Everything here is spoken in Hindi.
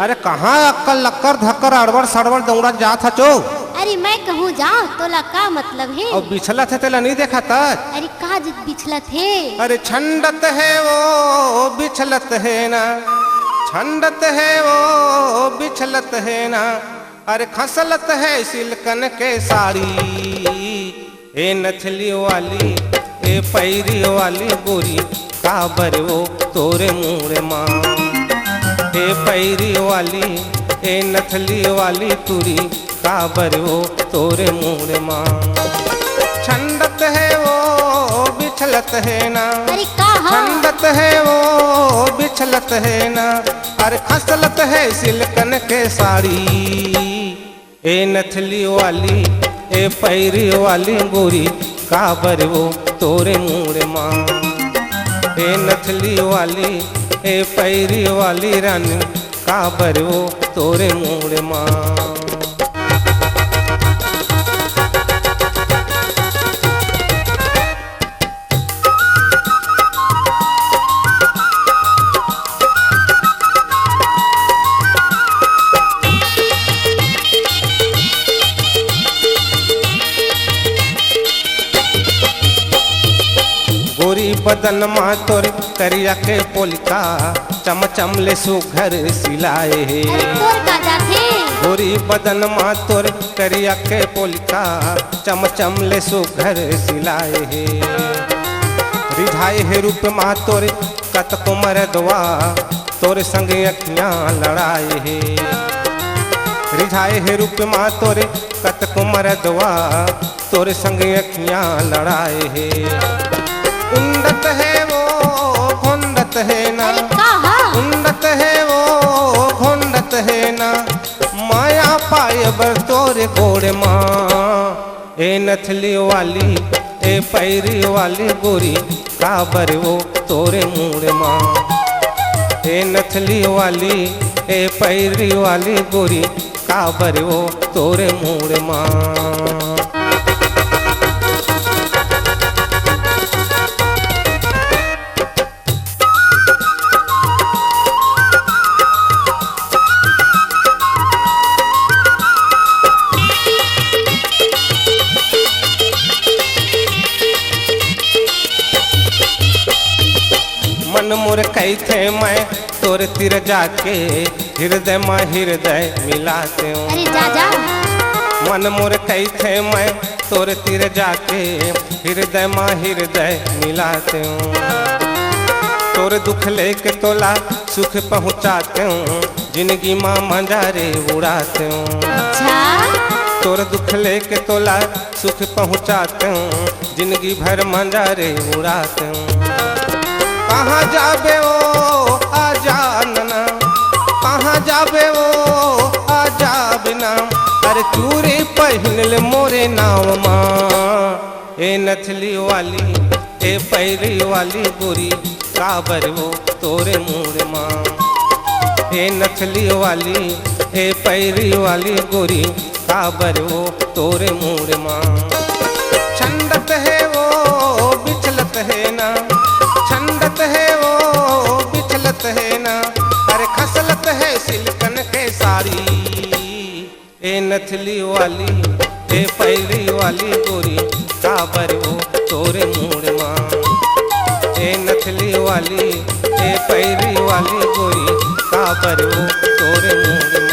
अरे कहाँ अक्कल लक्कर धक्कर अड़बड़ सड़बड़ दौड़ा जात चो। अरे मैं कहूँ जाओ तोला का मतलब है। और बिछला थे तेला नहीं देखा था। अरे का बिछलत है। अरे छंडत है वो बिछलत है ना, छंडत है वो बिछलत है ना, अरे खसलत है सिल्कन के साड़ी। ए नथली वाली ए पैरी वाली गोरी काबर वो तोरे मुँह माँ। ए पैरी वाली ए नथली वाली तुरी काबर वो तोरे मुँह माँ। छंडत है वो बिछलत है ना, अरे कहा छंडत है वो बिछलत है ना, अरे खसलत है सिल्कन के साड़ी। ए नथली वाली ए पैरी वाली गोरी काबर वो तोरे मुँह माँ। ए नथली वाली ए पैरी वाली रानी काबर वो तोरे मुँह माँ। गोरी बदन मा तोर करिया के पोलिका चम चम ले सुघर सिलाए हे। अरे तोर का जाथे। गोरी बदन मा तोर करिया के पोलिका चम चम ले सुघर सिलाए हे। रिझाए हे रूप मा तोर कत को मरदवा तोर संग अखियाँ लड़ाए हे। रिझाए हे रूप मा तोर कत को मरदवा तोर संग अखियाँ लड़ाए हे। उन्नत है वो घोंडत है ना, अरे कहा उन्नत है वो घोंडत है ना, माया पाए बर तोरे गोड़ माँ। ए नथली वाली ए पैरी वाली गोरी काबर वो तोरे मुँह माँ। ए नथली वाली ए पैरी वाली गोरी काबर वो तोरे मुँह माँ। मन मोर कही थे मैं तोर तिर जाके हृदय में हृदय मिलाते हूँ। अरे जा जा मन मोर कही थे मैं तोर तिर जाके हृदय में हृदय मिलाते हूँ। तोर दुख लेके तोला सुख पहुँचाते हूँ, जिंदगी माँ मंजारे उड़ाते हूँ। अच्छा तोर दुख लेके तोला सुख पहुँचाते हूँ, जिंदगी भर मंजारे उड़ाते हूँ। कहाँ जाबे वो आजा नना, कहाँ जाबे वो आजा बिना, अरे चूड़ी पहन ले मोरे नाव माँ। ए नथली वाली ए पैरी वाली गोरी काबर वो तोरे मुँह माँ। ए नथली वाली ए पैरी वाली गोरी काबर वो तोरे मुँह माँ। छंडत है वो बिछलत है ना, छंडत है वो बिछलत है ना, अरे खसलत है सिल्कन के साड़ी। ए नथली वाली ए पैरी वाली गोरी काबर वो तोरे मुँह माँ। ए नथली वाली ए पैरी वाली गोरी काबर वो तोरे मुँह माँ।